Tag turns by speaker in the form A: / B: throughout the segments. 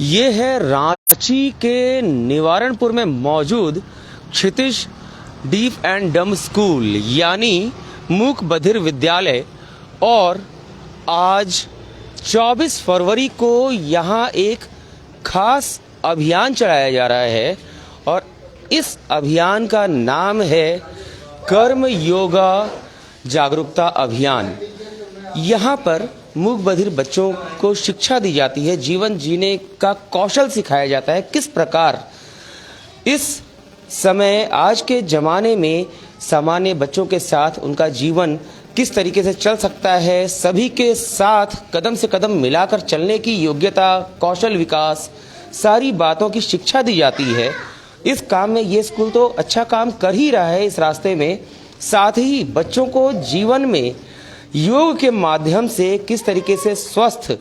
A: ये है रांची के निवारणपुर में मौजूद क्षितिज डीफ एंड डम्ब स्कूल यानी मूक बधिर विद्यालय। और आज 24 फरवरी को यहाँ एक खास अभियान चलाया जा रहा है और इस अभियान का नाम है कर्म योगा जागरूकता अभियान। यहाँ पर मूक बधिर बच्चों को शिक्षा दी जाती है, जीवन जीने का कौशल सिखाया जाता है। किस प्रकार इस समय आज के ज़माने में सामान्य बच्चों के साथ उनका जीवन किस तरीके से चल सकता है, सभी के साथ कदम से कदम मिलाकर चलने की योग्यता, कौशल विकास, सारी बातों की शिक्षा दी जाती है। इस काम में ये स्कूल तो अच्छा काम कर ही रहा है इस रास्ते में, साथ ही बच्चों को जीवन में योग के माध्यम से किस तरीके से स्वस्थ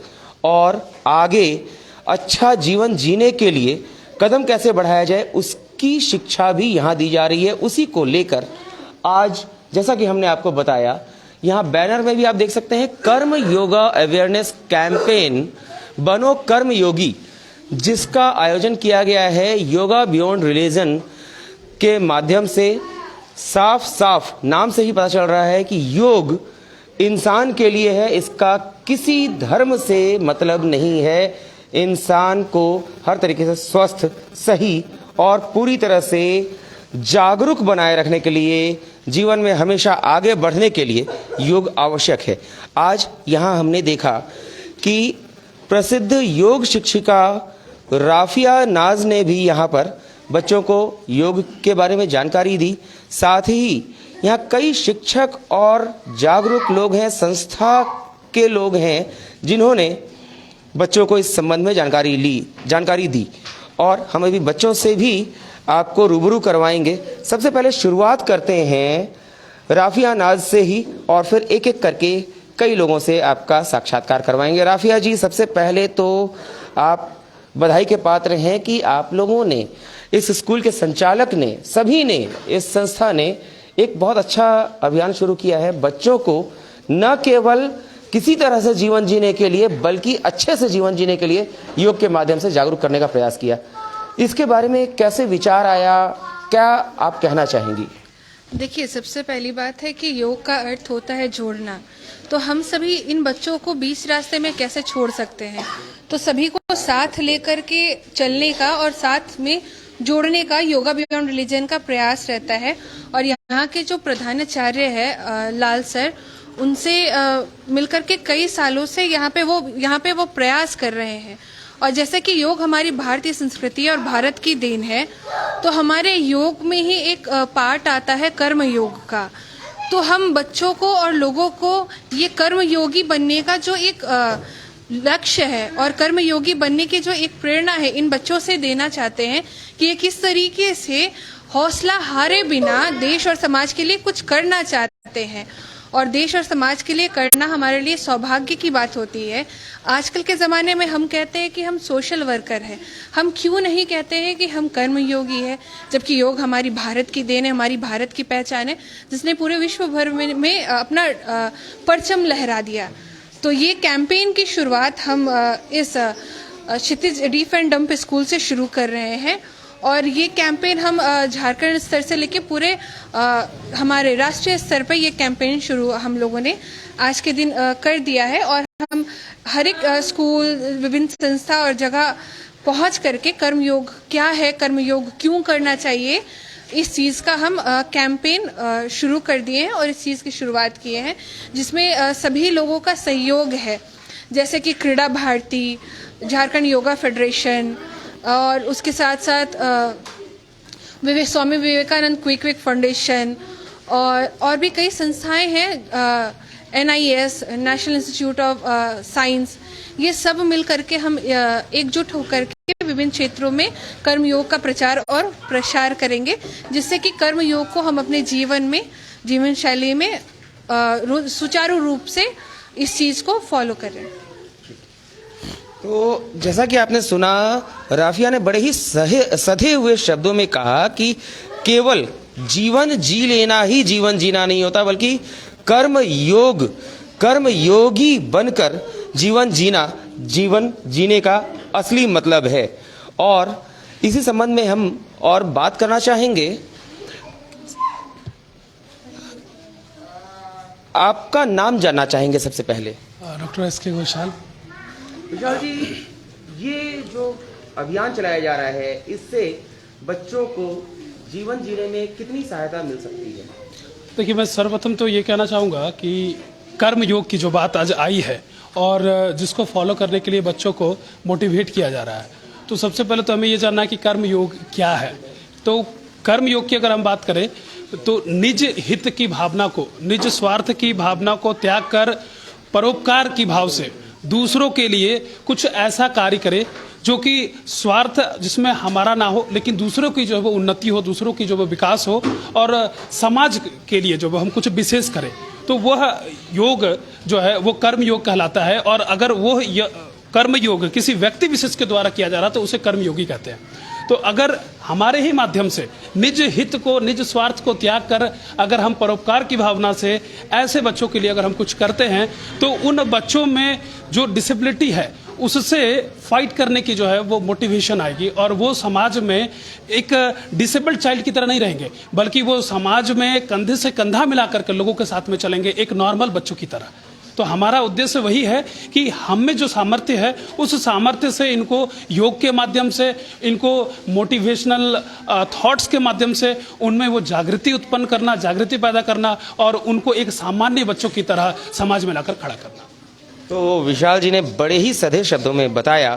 A: और आगे अच्छा जीवन जीने के लिए कदम कैसे बढ़ाया जाए उसकी शिक्षा भी यहाँ दी जा रही है। उसी को लेकर आज जैसा कि हमने आपको बताया, यहाँ बैनर में भी आप देख सकते हैं कर्म योगा अवेयरनेस कैंपेन बनो कर्म योगी, जिसका आयोजन किया गया है योगा बियॉन्ड रिलीजन के माध्यम से। साफ साफ नाम से ही पता चल रहा है कि योग इंसान के लिए है, इसका किसी धर्म से मतलब नहीं है। इंसान को हर तरीके से स्वस्थ, सही और पूरी तरह से जागरूक बनाए रखने के लिए, जीवन में हमेशा आगे बढ़ने के लिए योग आवश्यक है। आज यहाँ हमने देखा कि प्रसिद्ध योग शिक्षिका राफिया नाज ने भी यहाँ पर बच्चों को योग के बारे में जानकारी दी। साथ ही यहाँ कई शिक्षक और जागरूक लोग हैं, संस्था के लोग हैं, जिन्होंने बच्चों को इस संबंध में जानकारी दी और हम अभी बच्चों से भी आपको रूबरू करवाएंगे। सबसे पहले शुरुआत करते हैं राफिया नाज से ही और फिर एक एक करके कई लोगों से आपका साक्षात्कार करवाएंगे। राफिया जी, सबसे पहले तो आप बधाई के पात्र हैं कि आप लोगों ने, इस स्कूल के संचालक ने, सभी ने, इस संस्था ने एक बहुत अच्छा अभियान शुरू किया है, बच्चों को न केवल किसी तरह से जीवन जीने के लिए बल्कि अच्छे से जीवन जीने के लिए योग के माध्यम से जागरूक करने का प्रयास किया। इसके बारे में कैसे विचार आया, क्या आप कहना चाहेंगी?
B: देखिए, सबसे पहली बात है कि योग का अर्थ होता है जोड़ना। तो हम सभी इन बच्चों को बीच रास्ते में कैसे छोड़ सकते हैं, तो सभी को साथ लेकर के चलने का और साथ में जोड़ने का योगा बियॉन्ड रिलीजन का प्रयास रहता है। और यहाँ के जो प्रधानाचार्य है लाल सर, उनसे मिलकर के कई सालों से यहाँ पे वो प्रयास कर रहे हैं। और जैसे कि योग हमारी भारतीय संस्कृति और भारत की देन है, तो हमारे योग में ही एक पार्ट आता है कर्म योग का। तो हम बच्चों को और लोगों को ये कर्म योगी बनने का जो एक लक्ष्य है और कर्म योगी बनने की जो एक प्रेरणा है, इन बच्चों से देना चाहते हैं कि ये किस तरीके से हौसला हारे बिना देश और समाज के लिए कुछ करना चाहते हैं। और देश और समाज के लिए करना हमारे लिए सौभाग्य की बात होती है। आजकल के ज़माने में हम कहते हैं कि हम सोशल वर्कर हैं, हम क्यों नहीं कहते हैं कि हम कर्मयोगी है, जबकि योग हमारी भारत की देन है, हमारी भारत की पहचान है, जिसने पूरे विश्व भर में अपना परचम लहरा दिया। तो ये कैंपेन की शुरुआत हम इस क्षितिज डीफ एंड डम्ब स्कूल से शुरू कर रहे हैं। और ये कैंपेन हम झारखंड स्तर से लेके पूरे हमारे राष्ट्रीय स्तर पर ये कैंपेन शुरू हम लोगों ने आज के दिन कर दिया है। और हम हर एक स्कूल, विभिन्न संस्था और जगह पहुंच करके कर्मयोग क्या है, कर्मयोग क्यों करना चाहिए, इस चीज़ का हम कैंपेन शुरू कर दिए हैं और इस चीज़ की शुरुआत किए हैं, जिसमें सभी लोगों का सहयोग है, जैसे कि क्रीड़ा भारती, झारखंड योगा फेडरेशन और उसके साथ साथ स्वामी विवेकानंद क्विक फाउंडेशन और भी कई संस्थाएं हैं, NIS national institute of science. ये सब मिल करके हम एकजुट होकर के विभिन्न क्षेत्रों में कर्मयोग का प्रचार और प्रसार करेंगे, जिससे कि कर्मयोग को हम अपने जीवन शैली में सुचारू रूप से इस चीज़ को फॉलो करें।
A: तो जैसा कि आपने सुना, राफिया ने बड़े ही सधे हुए शब्दों में कहा कि केवल जीवन जी लेना ही जीवन जीना नहीं होता, बल्कि कर्म योगी बनकर जीवन जीना जीवन जीने का असली मतलब है। और इसी संबंध में हम और बात करना चाहेंगे। आपका नाम जानना चाहेंगे सबसे पहले।
C: Doctor S K. घोषाल।
A: विशाल जी, ये जो अभियान चलाया जा रहा है, इससे बच्चों को जीवन जीने में कितनी सहायता मिल सकती है?
C: देखिए, मैं सर्वप्रथम तो ये कहना चाहूँगा कि कर्म योग की जो बात आज आई है और जिसको फॉलो करने के लिए बच्चों को मोटिवेट किया जा रहा है, तो सबसे पहले तो हमें ये जानना है कि कर्म योग क्या है। तो कर्म योग की अगर हम बात करें तो निज हित की भावना को, निज स्वार्थ की भावना को त्याग कर परोपकार की भाव से दूसरों के लिए कुछ ऐसा कार्य करे जो कि स्वार्थ जिसमें हमारा ना हो, लेकिन दूसरों की जो है वो उन्नति हो, दूसरों की जो वो विकास हो और समाज के लिए जो हम कुछ विशेष करें, तो वह योग जो है वो कर्म योग कहलाता है। और अगर वो कर्म योग किसी व्यक्ति विशेष के द्वारा किया जा रहा तो उसे कर्म योगी कहते हैं। तो अगर हमारे ही माध्यम से निज हित को, निज स्वार्थ को त्याग कर अगर हम परोपकार की भावना से ऐसे बच्चों के लिए अगर हम कुछ करते हैं, तो उन बच्चों में जो डिसेबिलिटी है उससे फाइट करने की जो है वो मोटिवेशन आएगी और वो समाज में एक डिसेबल्ड चाइल्ड की तरह नहीं रहेंगे, बल्कि वो समाज में कंधे से कंधा मिलाकर के लोगों के साथ में चलेंगे, एक नॉर्मल बच्चों की तरह। तो हमारा उद्देश्य वही है कि हम में जो सामर्थ्य है उस सामर्थ्य से इनको योग के माध्यम से, इनको मोटिवेशनल थॉट्स के माध्यम से उनमें वो जागृति उत्पन्न करना, जागृति पैदा करना और उनको एक सामान्य बच्चों की तरह समाज में लाकर खड़ा करना।
A: तो विशाल जी ने बड़े ही सधे शब्दों में बताया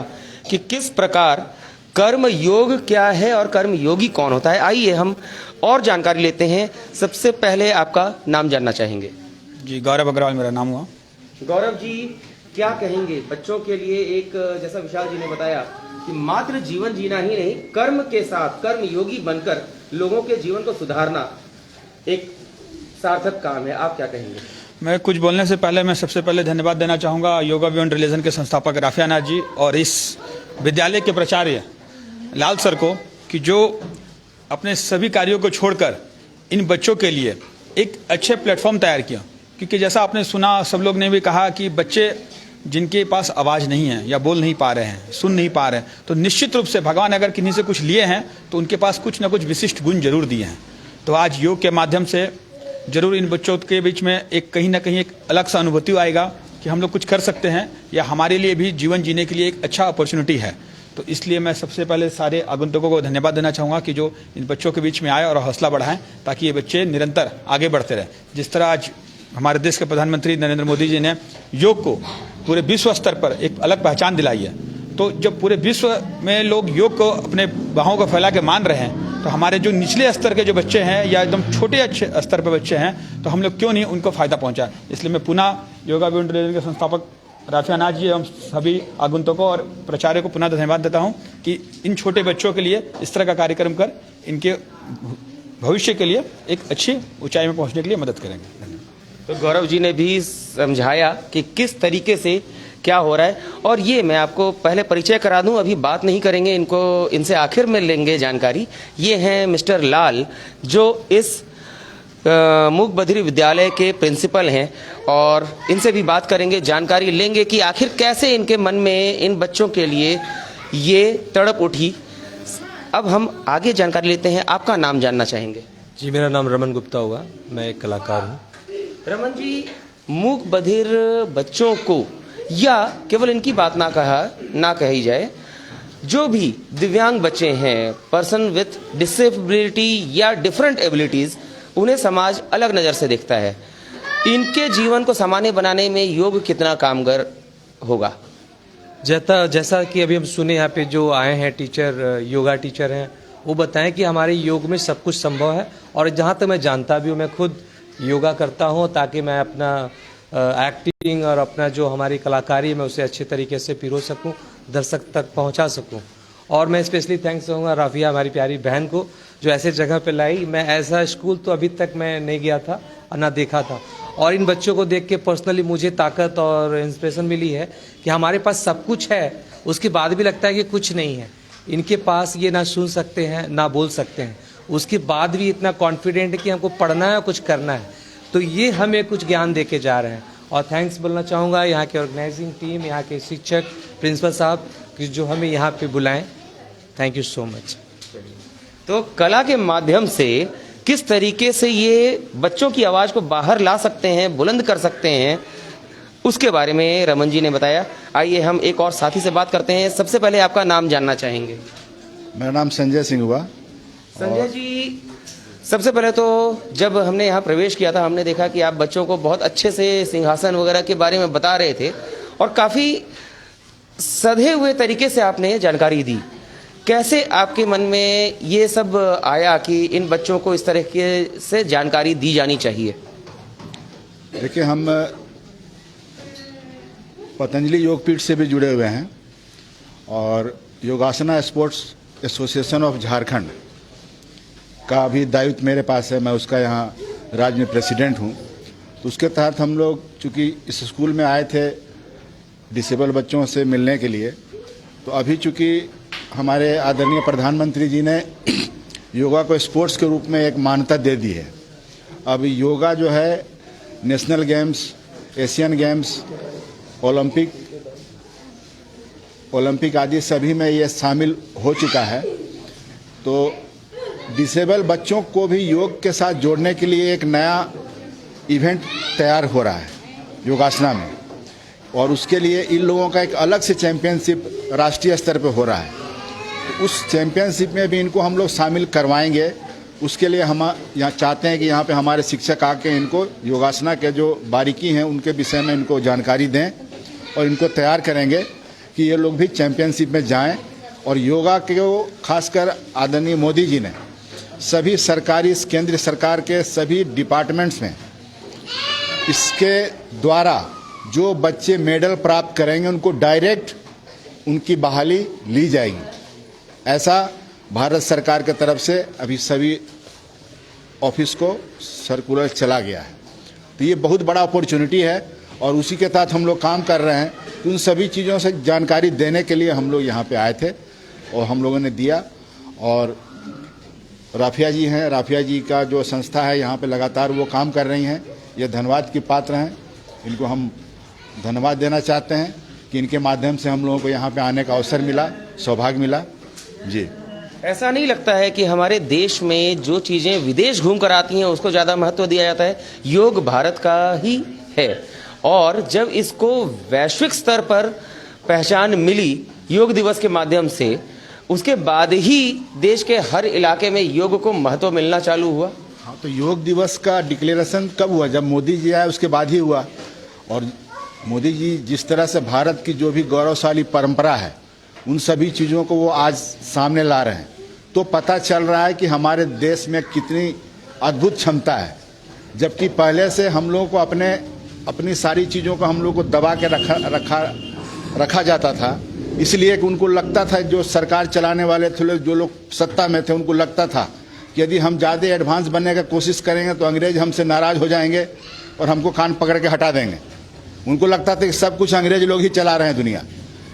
A: कि किस प्रकार कर्म योग क्या है और कर्म योगी कौन होता है। आइए हम और जानकारी लेते हैं। सबसे पहले आपका नाम जानना चाहेंगे।
D: जी, गौरव अग्रवाल मेरा नाम हुआ।
A: गौरव जी, क्या कहेंगे बच्चों के लिए? एक जैसा विशाल जी ने बताया कि मात्र जीवन जीना ही नहीं, कर्म के साथ कर्म योगी बनकर लोगों के जीवन को सुधारना एक सार्थक काम है। आप क्या कहेंगे?
D: मैं कुछ बोलने से पहले मैं सबसे पहले धन्यवाद देना चाहूँगा योगा बियॉन्ड रिलीजन के संस्थापक राफिया नाथ जी और इस विद्यालय के प्राचार्य लाल सर को, कि जो अपने सभी कार्यों को छोड़कर इन बच्चों के लिए एक अच्छे प्लेटफॉर्म तैयार किया। क्योंकि जैसा आपने सुना, सब लोग ने भी कहा कि बच्चे जिनके पास आवाज़ नहीं है या बोल नहीं पा रहे हैं, सुन नहीं पा रहे हैं, तो निश्चित रूप से भगवान अगर किन्हीं से कुछ लिए हैं तो उनके पास कुछ ना कुछ विशिष्ट गुण जरूर दिए हैं। तो आज योग के माध्यम से जरूर इन बच्चों के बीच में एक कहीं ना कहीं एक अलग सा अनुभूति आएगा कि हम लोग कुछ कर सकते हैं या हमारे लिए भी जीवन जीने के लिए एक अच्छा अपॉर्चुनिटी है। तो इसलिए मैं सबसे पहले सारे आगंतुकों को धन्यवाद देना चाहूँगा कि जो इन बच्चों के बीच में आए और हौसला बढ़ाएं, ताकि ये बच्चे निरंतर आगे बढ़ते रहें। जिस तरह आज हमारे देश के प्रधानमंत्री नरेंद्र मोदी जी ने योग को पूरे विश्व स्तर पर एक अलग पहचान दिलाई है, तो जब पूरे विश्व में लोग योग को अपने बाहों को फैला के मान रहे हैं, तो हमारे जो निचले स्तर के जो बच्चे हैं या एकदम छोटे अच्छे स्तर पर बच्चे हैं, तो हम लोग क्यों नहीं उनको फ़ायदा पहुंचाएं। इसलिए मैं पुनः योगा बियॉन्ड रिलीजन के संस्थापक राफिया नाथ जी एवं सभी आगंतुकों और प्राचार्य को पुनः धन्यवाद देता हूं कि इन छोटे बच्चों के लिए इस तरह का कार्यक्रम कर इनके भविष्य के लिए एक अच्छी ऊंचाई में पहुंचने के लिए मदद करेंगे।
A: तो गौरव जी ने भी समझाया कि किस तरीके से क्या हो रहा है। और ये मैं आपको पहले परिचय करा दूं, अभी बात नहीं करेंगे, इनको इनसे आखिर में लेंगे जानकारी। ये हैं मिस्टर लाल, जो इस मूक बधिर विद्यालय के प्रिंसिपल हैं और इनसे भी बात करेंगे, जानकारी लेंगे कि आखिर कैसे इनके मन में इन बच्चों के लिए ये तड़प उठी। अब हम आगे जानकारी लेते हैं। आपका नाम जानना चाहेंगे।
E: जी, मेरा नाम रमन गुप्ता हुआ, मैं एक कलाकार हूँ।
A: रमन जी, मूक बधिर बच्चों को या केवल इनकी बात ना कही जाए, जो भी दिव्यांग बच्चे हैं, पर्सन विथ डिसेबिलिटी या डिफरेंट एबिलिटीज़, उन्हें समाज अलग नज़र से देखता है। इनके जीवन को सामान्य बनाने में योग कितना कामगर होगा?
E: जैसा कि अभी हम सुने, यहाँ पे जो आए हैं टीचर, योगा टीचर हैं, वो बताएं कि हमारे योग में सब कुछ संभव है। और जहाँ तक मैं जानता भी हूँ, मैं खुद योगा करता हूँ ताकि मैं अपना एक्टिंग और अपना जो हमारी कलाकारी है मैं उसे अच्छे तरीके से पिरो सकूँ, दर्शक तक पहुँचा सकूँ। और मैं स्पेशली थैंक्स कहूँगा राफिया, हमारी प्यारी बहन को, जो ऐसे जगह पे लाई। मैं ऐसा स्कूल तो अभी तक मैं नहीं गया था और ना देखा था, और इन बच्चों को देख के पर्सनली मुझे ताकत और इंस्पिरेशन मिली है कि हमारे पास सब कुछ है, उसके बाद भी लगता है कि कुछ नहीं है। इनके पास ये ना सुन सकते हैं ना बोल सकते हैं, उसके बाद भी इतना कॉन्फिडेंट है कि हमको पढ़ना है और कुछ करना है। तो ये हमें कुछ ज्ञान दे के जा रहे हैं। और थैंक्स बोलना चाहूँगा यहाँ के ऑर्गेनाइजिंग टीम, यहाँ के शिक्षक, प्रिंसिपल साहब, कि जो हमें यहाँ पे बुलाएं। Thank you so much.
A: तो कला के माध्यम से किस तरीके से ये बच्चों की आवाज को बाहर ला सकते हैं, बुलंद कर सकते हैं, उसके बारे में रमन जी ने बताया। आइए हम एक और साथी से बात करते हैं। सबसे पहले आपका नाम जानना चाहेंगे।
F: मेरा नाम संजय सिंह हुआ।
A: संजय जी, सबसे पहले तो जब हमने यहाँ प्रवेश किया था, हमने देखा कि आप बच्चों को बहुत अच्छे से सिंहासन वगैरह के बारे में बता रहे थे और काफ़ी सधे हुए तरीके से आपने जानकारी दी। कैसे आपके मन में ये सब आया कि इन बच्चों को इस तरह से जानकारी दी जानी चाहिए?
F: देखिए, हम पतंजलि योगपीठ से भी जुड़े हुए हैं और योगासना स्पोर्ट्स एसोसिएशन ऑफ झारखंड का भी दायित्व मेरे पास है। मैं उसका यहाँ राज्य में प्रेसिडेंट हूँ। तो उसके तहत हम लोग चूँकि इस स्कूल में आए थे डिसेबल बच्चों से मिलने के लिए, तो अभी चूँकि हमारे आदरणीय प्रधानमंत्री जी ने योगा को स्पोर्ट्स के रूप में एक मान्यता दे दी है। अब योगा जो है national games, Asian games, Olympic आदि सभी में ये शामिल हो चुका है। तो डिसेबल बच्चों को भी योग के साथ जोड़ने के लिए एक नया इवेंट तैयार हो रहा है योगासना में, और उसके लिए इन लोगों का एक अलग से चैंपियनशिप राष्ट्रीय स्तर पर हो रहा है। उस चैंपियनशिप में भी इनको हम लोग शामिल करवाएंगे। उसके लिए हम यहाँ चाहते हैं कि यहाँ पे हमारे शिक्षक आके इनको योगासना के जो बारीकी हैं उनके विषय में इनको जानकारी दें और इनको तैयार करेंगे कि ये लोग भी चैंपियनशिप में जाएं। और योगा को खासकर आदरणीय मोदी जी ने सभी सरकारी, केंद्र सरकार के सभी डिपार्टमेंट्स में इसके द्वारा जो बच्चे मेडल प्राप्त करेंगे उनको डायरेक्ट उनकी बहाली ली जाएगी। ऐसा भारत सरकार की तरफ से अभी सभी ऑफिस को सर्कुलर चला गया है। तो ये बहुत बड़ा अपॉर्चुनिटी है और उसी के तहत हम लोग काम कर रहे हैं। उन सभी चीज़ों से जानकारी देने के लिए हम लोग यहाँ पे आए थे और हम लोगों ने दिया। और राफिया जी हैं, राफिया जी का जो संस्था है यहाँ पे लगातार वो काम कर रही हैं। ये धन्यवाद की पात्र हैं। इनको हम धन्यवाद देना चाहते हैं कि इनके माध्यम से हम लोगों को यहाँ पे आने का अवसर मिला, सौभाग्य मिला जी।
A: ऐसा नहीं लगता है कि हमारे देश में जो चीज़ें विदेश घूम कर आती हैं उसको ज़्यादा महत्व दिया जाता है? योग भारत का ही है और जब इसको वैश्विक स्तर पर पहचान मिली योग दिवस के माध्यम से, उसके बाद ही देश के हर इलाके में योग को महत्व मिलना चालू हुआ।
F: हाँ, तो योग दिवस का डिक्लेरेशन कब हुआ? जब मोदी जी आए उसके बाद ही हुआ। और मोदी जी जिस तरह से भारत की जो भी गौरवशाली परंपरा है उन सभी चीज़ों को वो आज सामने ला रहे हैं, तो पता चल रहा है कि हमारे देश में कितनी अद्भुत क्षमता है। जबकि पहले से हम लोगों को अपनी सारी चीज़ों को हम लोग को दबा के रखा जाता था, इसलिए कि उनको लगता था, जो सरकार चलाने वाले थे, जो लोग सत्ता में थे, उनको लगता था कि यदि हम ज़्यादा एडवांस बनने की कोशिश करेंगे तो अंग्रेज हमसे नाराज़ हो जाएंगे और हमको कान पकड़ के हटा देंगे। उनको लगता था कि सब कुछ अंग्रेज लोग ही चला रहे हैं दुनिया।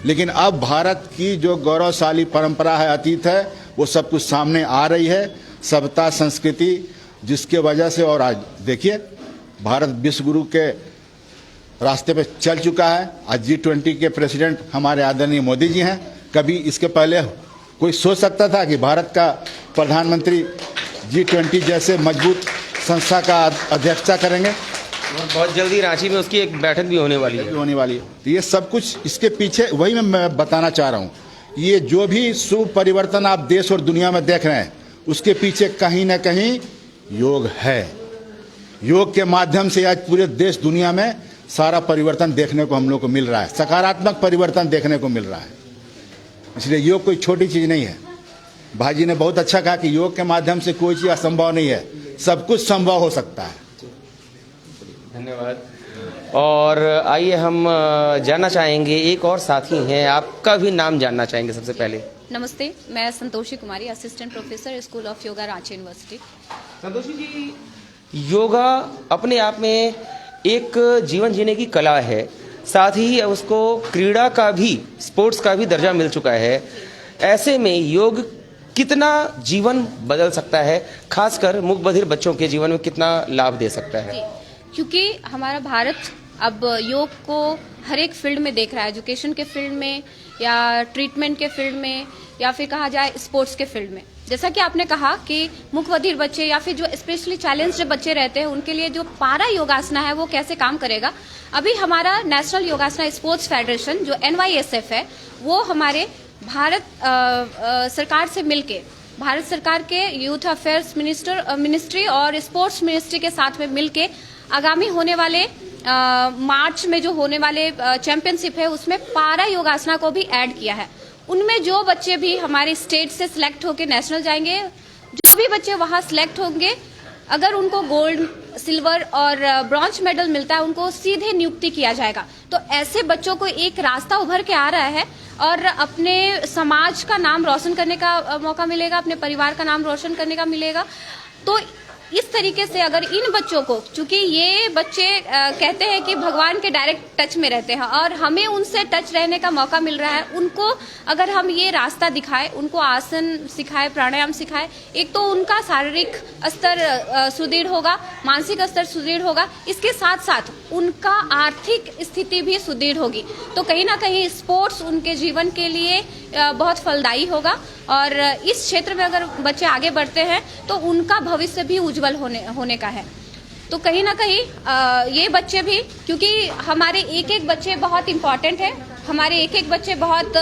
F: लेकिन अब भारत की जो गौरवशाली परंपरा है, अतीत है, वो सब कुछ सामने आ रही है, सभ्यता, संस्कृति, जिसके वजह से और आज देखिए भारत विश्व गुरु के रास्ते पे चल चुका है। आज G20 के प्रेसिडेंट हमारे आदरणीय मोदी जी हैं। कभी इसके पहले कोई सोच सकता था कि भारत का प्रधानमंत्री G20 जैसे मजबूत संस्था का अध्यक्षता करेंगे?
A: और बहुत जल्दी रांची में उसकी एक बैठक भी होने वाली है।
F: तो ये सब कुछ इसके पीछे, वही मैं बताना चाह रहा हूँ, ये जो भी शुभ परिवर्तन आप देश और दुनिया में देख रहे हैं उसके पीछे कहीं ना कहीं योग है। योग के माध्यम से आज पूरे देश दुनिया में सारा परिवर्तन देखने को हम लोग को मिल रहा है, सकारात्मक परिवर्तन देखने को मिल रहा है। इसलिए योग कोई छोटी चीज़ नहीं है। भाई जी ने बहुत अच्छा कहा कि योग के माध्यम से कोई चीज़ असंभव नहीं है, सब कुछ संभव हो सकता है।
A: धन्यवाद। और आइए हम जानना चाहेंगे, एक और साथी हैं, आपका भी नाम जानना चाहेंगे सबसे पहले।
G: नमस्ते, मैं Santoshi Kumari, assistant professor, school of yoga, Ranchi university.
A: Santoshi ji, yoga अपने आप में एक जीवन जीने की कला है, साथ ही उसको क्रीड़ा का भी, स्पोर्ट्स का भी दर्जा मिल चुका है। ऐसे में योग कितना जीवन बदल सकता है, खासकर मूक बधिर बच्चों के जीवन में कितना लाभ दे सकता है?
G: क्योंकि हमारा भारत अब योग को हर एक फील्ड में देख रहा है, एजुकेशन के फील्ड में, या ट्रीटमेंट के फील्ड में या फिर कहा जाए स्पोर्ट्स के फील्ड में। जैसा कि आपने कहा कि मुख बधिर बच्चे या फिर जो स्पेशली चैलेंज्ड बच्चे रहते हैं उनके लिए जो पारा योगासना है वो कैसे काम करेगा। अभी हमारा नेशनल योगासना स्पोर्ट्स फेडरेशन जो NYSF है वो हमारे भारत सरकार से मिलके भारत सरकार के यूथ अफेयर्स मिनिस्ट्री और स्पोर्ट्स मिनिस्ट्री के साथ में मिलके आगामी होने वाले मार्च में जो होने वाले चैंपियनशिप है उसमें पारा योगासना को भी ऐड किया है। उनमें जो बच्चे भी हमारे स्टेट से सिलेक्ट होकर नेशनल जाएंगे, जो भी बच्चे वहां सिलेक्ट होंगे, अगर उनको गोल्ड, सिल्वर और ब्रॉन्ज मेडल मिलता है उनको सीधे नियुक्ति किया जाएगा। तो ऐसे बच्चों को एक रास्ता उभर के आ रहा है और अपने समाज का नाम रोशन करने का मौका मिलेगा, अपने परिवार का नाम रोशन करने का मिलेगा। तो इस तरीके से अगर इन बच्चों को, चूंकि ये बच्चे कहते हैं कि भगवान के डायरेक्ट टच में रहते हैं और हमें उनसे टच रहने का मौका मिल रहा है, उनको अगर हम ये रास्ता दिखाएं, उनको आसन सिखाएं, प्राणायाम सिखाएं, एक तो उनका शारीरिक स्तर सुदृढ़ होगा, मानसिक स्तर सुदृढ़ होगा, इसके साथ साथ उनका आर्थिक स्थिति भी सुदृढ़ होगी। तो कहीं ना कहीं स्पोर्ट्स उनके जीवन के लिए बहुत फलदायी होगा और इस क्षेत्र में अगर बच्चे आगे बढ़ते हैं तो उनका भविष्य भी उज्जवल होने का है। तो कहीं ना कहीं ये बच्चे भी, क्योंकि हमारे एक एक बच्चे बहुत इम्पोर्टेंट है, हमारे एक एक बच्चे बहुत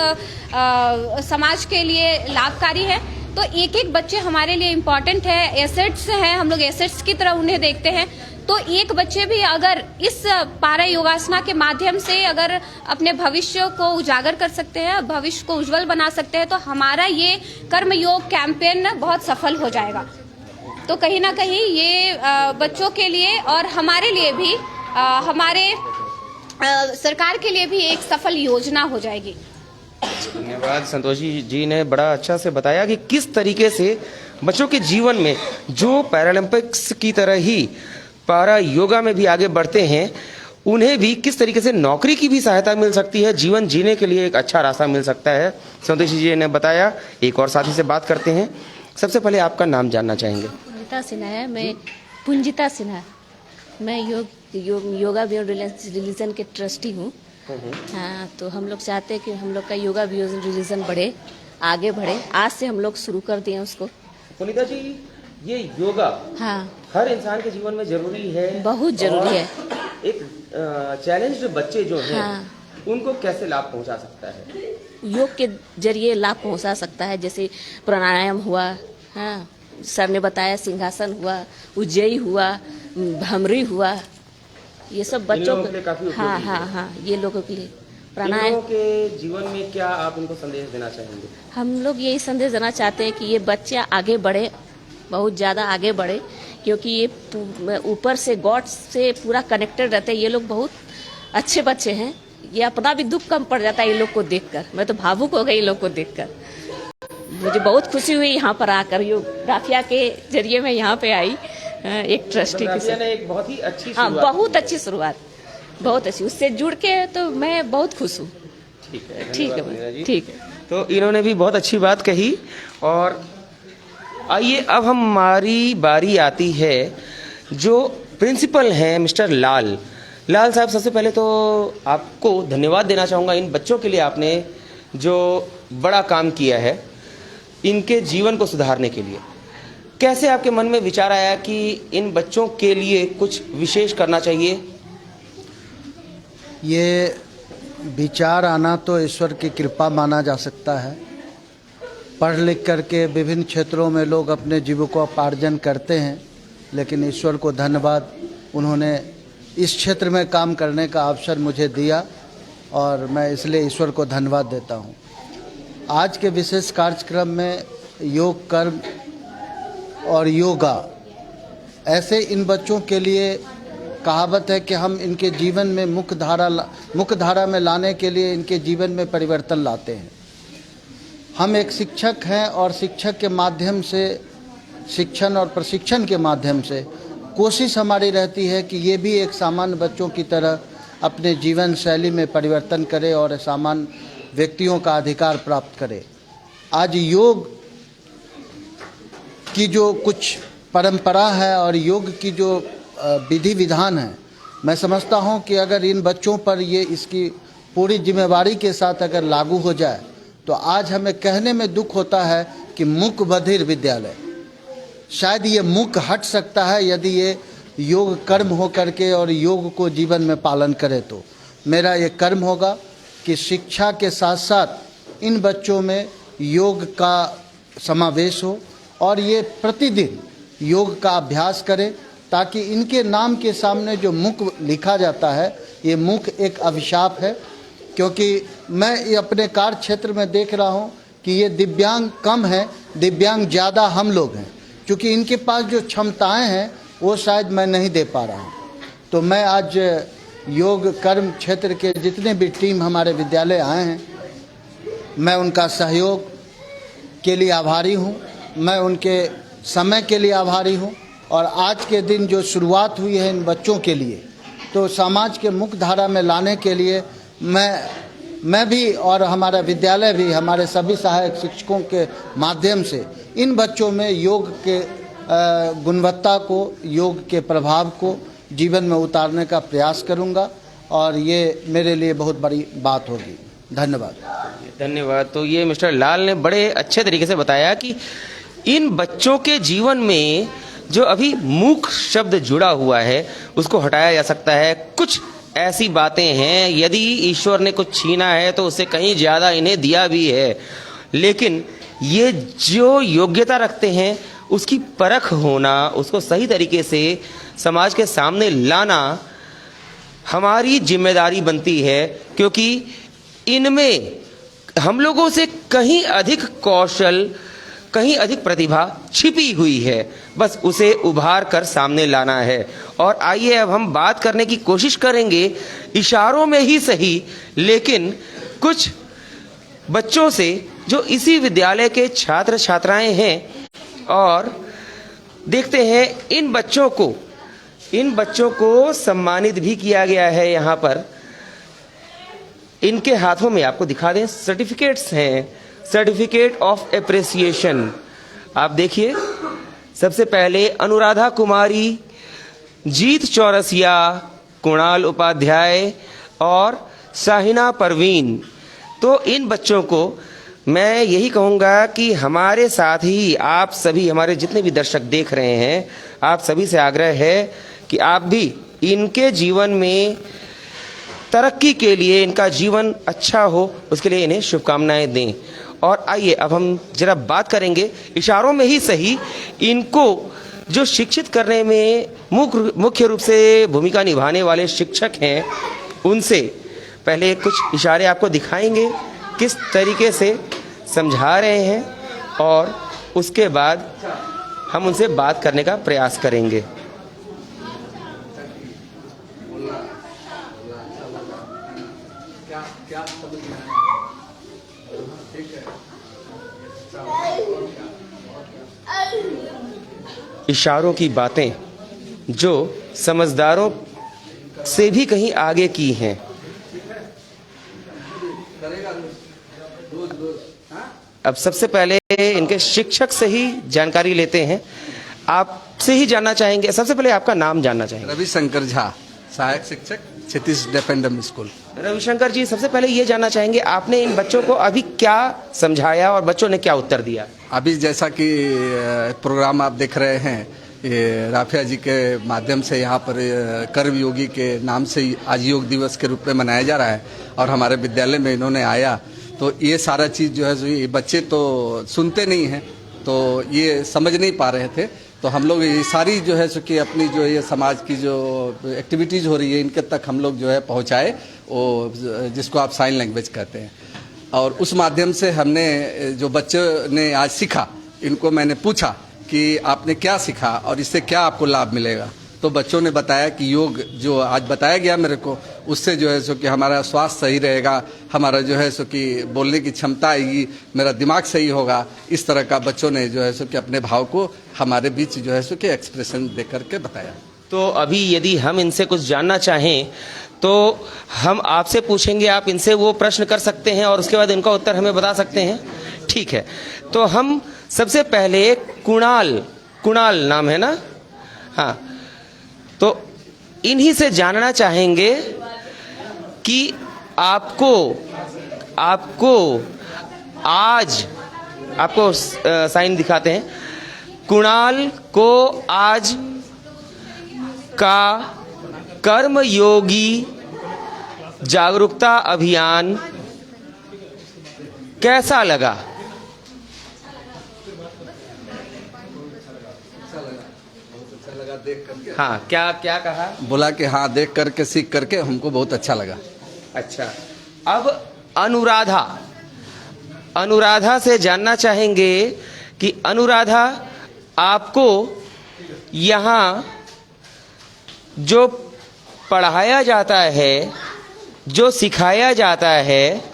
G: समाज के लिए लाभकारी है, तो एक एक बच्चे हमारे लिए इम्पोर्टेंट है, एसेट्स हैं, हम लोग एसेट्स की तरह उन्हें देखते हैं। तो एक बच्चे भी अगर इस पारा योगासना के माध्यम से अगर अपने भविष्य को उजागर कर सकते हैं, भविष्य को उज्जवल बना सकते हैं, तो हमारा ये कर्म योग कैंपेन बहुत सफल हो जाएगा। तो कहीं ना कहीं ये बच्चों के लिए और हमारे लिए भी, हमारे सरकार के लिए भी एक सफल योजना हो जाएगी।
A: धन्यवाद। संतोषी जी ने बड़ा अच्छा से बताया कि किस तरीके से बच्चों के जीवन में जो पैरालंपिक्स की तरह ही पारा योगा में भी आगे बढ़ते हैं, उन्हें भी किस तरीके से नौकरी की भी सहायता मिल सकती है, जीवन जीने के लिए एक अच्छा रास्ता मिल सकता है, संतोषी जी ने बताया। एक और साथी से बात करते हैं। सबसे पहले आपका नाम जानना चाहेंगे।
H: पुंजिता सिन्हा है, मैं पुंजिता सिन्हा, मैं योगा बियॉन्ड रिलीजन के ट्रस्टी हूँ। हाँ, तो हम लोग चाहते हैं कि हम लोग का योगा बियॉन्ड रिलीजन बढ़े, आगे बढ़े। आज से हम लोग शुरू कर दिए उसको।
A: पुनीता जी, ये योगा
H: हाँ
A: हर इंसान के जीवन में जरूरी है,
H: बहुत जरूरी है।
A: एक चैलेंज्ड बच्चे जो हैं,
H: हाँ,
A: उनको कैसे लाभ पहुंचा सकता है?
H: योग के जरिए लाभ पहुंचा सकता है। जैसे प्राणायाम हुआ, हाँ, सर ने बताया, सिंहासन हुआ, उज्जयी हुआ, भमरी हुआ, ये सब बच्चों को, हाँ हाँ हाँ, ये लोगों के लिए प्राणायाम
A: के जीवन में क्या आप उनको संदेश देना चाहेंगे?
H: हम लोग यही संदेश देना चाहते हैं कि ये बच्चे आगे बढ़े, बहुत ज़्यादा आगे बढ़े, क्योंकि ये ऊपर से गॉड से पूरा कनेक्टेड रहते हैं। ये लोग बहुत अच्छे बच्चे हैं। ये अपना भी दुख कम पड़ जाता है ये लोग को देखकर। मैं तो भावुक हो गई ये लोग को देखकर। मुझे बहुत खुशी हुई यहाँ पर आकर। योग राफिया के जरिए मैं यहाँ पे आई, एक ट्रस्टी के साथ।
A: एक बहुत ही अच्छी,
H: हाँ, बहुत अच्छी शुरुआत, बहुत अच्छी। उससे जुड़ के तो मैं बहुत खुश हूँ।
A: ठीक है,
H: ठीक है, ठीक है।
A: तो इन्होंने भी बहुत अच्छी बात कही। और आइए अब हमारी बारी आती है जो प्रिंसिपल हैं मिस्टर लाल साहब। सबसे पहले तो आपको धन्यवाद देना चाहूँगा इन बच्चों के लिए, आपने जो बड़ा काम किया है इनके जीवन को सुधारने के लिए। कैसे आपके मन में विचार आया कि इन बच्चों के लिए कुछ विशेष करना चाहिए?
I: ये विचार आना तो ईश्वर की कृपा माना जा सकता है। पढ़ लिख करके विभिन्न क्षेत्रों में लोग अपने जीविकोपार्जन करते हैं, लेकिन ईश्वर को धन्यवाद, उन्होंने इस क्षेत्र में काम करने का अवसर मुझे दिया और मैं इसलिए ईश्वर को धन्यवाद देता हूँ। आज के विशेष कार्यक्रम में योग, कर्म और योगा, ऐसे इन बच्चों के लिए कहावत है कि हम इनके जीवन में मुख्य धारा में लाने के लिए इनके जीवन में परिवर्तन लाते हैं। हम एक शिक्षक हैं और शिक्षक के माध्यम से, शिक्षण और प्रशिक्षण के माध्यम से कोशिश हमारी रहती है कि ये भी एक सामान्य बच्चों की तरह अपने जीवन शैली में परिवर्तन करे और सामान्य व्यक्तियों का अधिकार प्राप्त करे। आज योग की जो कुछ परंपरा है और योग की जो विधि विधान है, मैं समझता हूँ कि अगर इन बच्चों पर ये इसकी पूरी जिम्मेवारी के साथ अगर लागू हो जाए तो आज हमें कहने में दुख होता है कि मूक बधिर विद्यालय, शायद ये मूक हट सकता है यदि ये योग कर्म हो करके और योग को जीवन में पालन करे। तो मेरा ये कर्म होगा कि शिक्षा के साथ साथ इन बच्चों में योग का समावेश हो और ये प्रतिदिन योग का अभ्यास करें, ताकि इनके नाम के सामने जो मुख लिखा जाता है, ये मुख एक अभिशाप है। क्योंकि मैं ये अपने कार्य क्षेत्र में देख रहा हूँ कि ये दिव्यांग कम हैं, दिव्यांग ज़्यादा हम लोग हैं, क्योंकि इनके पास जो क्षमताएं हैं वो शायद मैं नहीं दे पा रहा हूँ। तो मैं आज योग कर्म क्षेत्र के जितने भी टीम हमारे विद्यालय आए हैं, मैं उनका सहयोग के लिए आभारी हूँ, मैं उनके समय के लिए आभारी हूँ। और आज के दिन जो शुरुआत हुई है इन बच्चों के लिए, तो समाज के मुख्य धारा में लाने के लिए मैं भी और हमारा विद्यालय भी हमारे सभी सहायक शिक्षकों के माध्यम से इन बच्चों में योग के गुणवत्ता को, योग के प्रभाव को जीवन में उतारने का प्रयास करूंगा और ये मेरे लिए बहुत बड़ी बात होगी। धन्यवाद।
A: धन्यवाद। तो ये मिस्टर लाल ने बड़े अच्छे तरीके से बताया कि इन बच्चों के जीवन में जो अभी मूक शब्द जुड़ा हुआ है उसको हटाया जा सकता है। कुछ ऐसी बातें हैं, यदि ईश्वर ने कुछ छीना है तो उससे कहीं ज़्यादा इन्हें दिया भी है, लेकिन ये जो योग्यता रखते हैं उसकी परख होना, उसको सही तरीके से समाज के सामने लाना हमारी जिम्मेदारी बनती है, क्योंकि इनमें हम लोगों से कहीं अधिक कौशल, कहीं अधिक प्रतिभा छिपी हुई है, बस उसे उभार कर सामने लाना है। और आइए अब हम बात करने की कोशिश करेंगे, इशारों में ही सही, लेकिन कुछ बच्चों से जो इसी विद्यालय के छात्र छात्राएं हैं, और देखते हैं इन बच्चों को सम्मानित भी किया गया है। यहाँ पर इनके हाथों में आपको दिखा दें सर्टिफिकेट्स हैं, सर्टिफिकेट ऑफ एप्रिसिएशन। आप देखिए, सबसे पहले अनुराधा कुमारी, जीत चौरसिया, कुणाल उपाध्याय और शाहिना परवीन। तो इन बच्चों को मैं यही कहूँगा कि हमारे साथ ही आप सभी, हमारे जितने भी दर्शक देख रहे हैं, आप सभी से आग्रह है कि आप भी इनके जीवन में तरक्की के लिए, इनका जीवन अच्छा हो, उसके लिए इन्हें शुभकामनाएं दें। और आइए अब हम जरा बात करेंगे, इशारों में ही सही, इनको जो शिक्षित करने में मुख्य रूप से भूमिका निभाने वाले शिक्षक हैं, उनसे पहले कुछ इशारे आपको दिखाएंगे, किस तरीके से समझा रहे हैं, और उसके बाद हम उनसे बात करने का प्रयास करेंगे। इशारों की बातें जो समझदारों से भी कहीं आगे की हैं। अब सबसे पहले इनके शिक्षक से ही जानकारी लेते हैं। आपसे ही जानना चाहेंगे, सबसे पहले आपका नाम जानना चाहेंगे।
J: रविशंकर झा, सहायक शिक्षक, क्षितिज डेफ एंड डम स्कूल।
A: रविशंकर जी, सबसे पहले ये जानना चाहेंगे, आपने इन बच्चों को अभी क्या समझाया और बच्चों ने क्या उत्तर दिया?
J: अभी जैसा कि प्रोग्राम आप देख रहे हैं, ये राफिया जी के माध्यम से यहाँ पर कर्मयोगी के नाम से आज योग दिवस के रूप में मनाया जा रहा है, और हमारे विद्यालय में इन्होंने आया तो ये सारा चीज़ जो है, ये बच्चे तो सुनते नहीं हैं, तो ये समझ नहीं पा रहे थे, तो हम लोग ये सारी जो है सो कि अपनी जो ये समाज की जो एक्टिविटीज़ हो रही है, इनके तक हम लोग जो है पहुँचाए, वो जिसको आप साइन लैंग्वेज कहते हैं। और उस माध्यम से हमने जो बच्चों ने आज सीखा, इनको मैंने पूछा कि आपने क्या सीखा और इससे क्या आपको लाभ मिलेगा, तो बच्चों ने बताया कि योग जो आज बताया गया मेरे को, उससे जो है सो कि हमारा स्वास्थ्य सही रहेगा, हमारा जो है सो कि बोलने की क्षमता आएगी, मेरा दिमाग सही होगा। इस तरह का बच्चों ने जो है सो कि अपने भाव को हमारे बीच जो है सो कि एक्सप्रेशन दे करके बताया।
A: तो अभी यदि हम इनसे कुछ जानना चाहें तो हम आपसे पूछेंगे, आप इनसे वो प्रश्न कर सकते हैं और उसके बाद इनका उत्तर हमें बता सकते हैं। ठीक है, तो हम सबसे पहले कुणाल नाम है ना? हाँ, तो इन्हीं से जानना चाहेंगे कि आपको साइन दिखाते हैं। कुणाल को आज का कर्मयोगी जागरूकता अभियान कैसा लगा? हाँ, क्या क्या कहा?
J: बोला कि हाँ, देख करके सीख करके हमको बहुत अच्छा लगा।
A: अच्छा, अब अनुराधा से जानना चाहेंगे कि अनुराधा, आपको यहाँ जो पढ़ाया जाता है, जो सिखाया जाता है,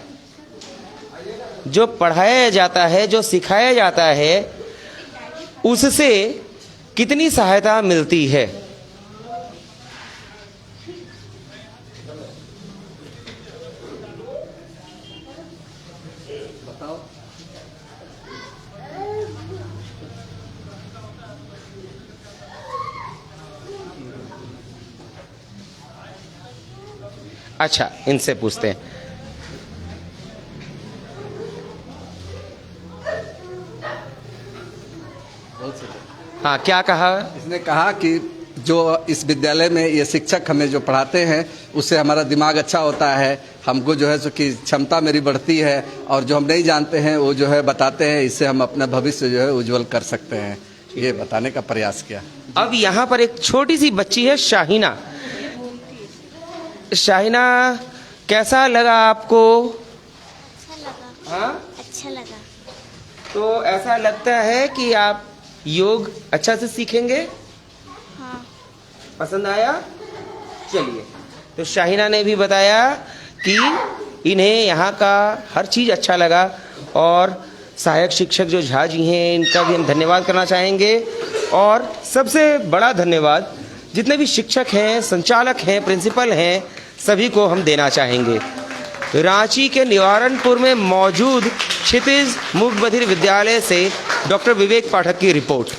A: जो पढ़ाया जाता है, जो सिखाया जाता है, उससे कितनी सहायता मिलती है? अच्छा, इनसे पूछते हैं। हाँ, क्या कहा?
J: इसने कहा कि जो इस विद्यालय में ये शिक्षक हमें जो पढ़ाते हैं उससे हमारा दिमाग अच्छा होता है, हमको जो है सो कि क्षमता मेरी बढ़ती है, और जो हम नहीं जानते हैं वो जो है बताते हैं, इससे हम अपना भविष्य जो है उज्जवल कर सकते हैं, ये बताने का प्रयास किया।
A: अब यहाँ पर एक छोटी सी बच्ची है, शाहिना। शाहिना, कैसा लगा आपको?
K: अच्छा लगा।
A: हाँ,
K: अच्छा लगा।
A: तो ऐसा लगता है कि आप योग अच्छा से सीखेंगे?
K: हाँ।
A: पसंद आया? चलिए, तो शाहिना ने भी बताया कि इन्हें यहाँ का हर चीज़ अच्छा लगा, और सहायक शिक्षक जो झा जी हैं इनका भी हम धन्यवाद करना चाहेंगे, और सबसे बड़ा धन्यवाद जितने भी शिक्षक हैं, संचालक हैं, प्रिंसिपल हैं, सभी को हम देना चाहेंगे। रांची के निवारणपुर में मौजूद क्षितिज मूक बधिर विद्यालय से डॉक्टर विवेक पाठक की रिपोर्ट।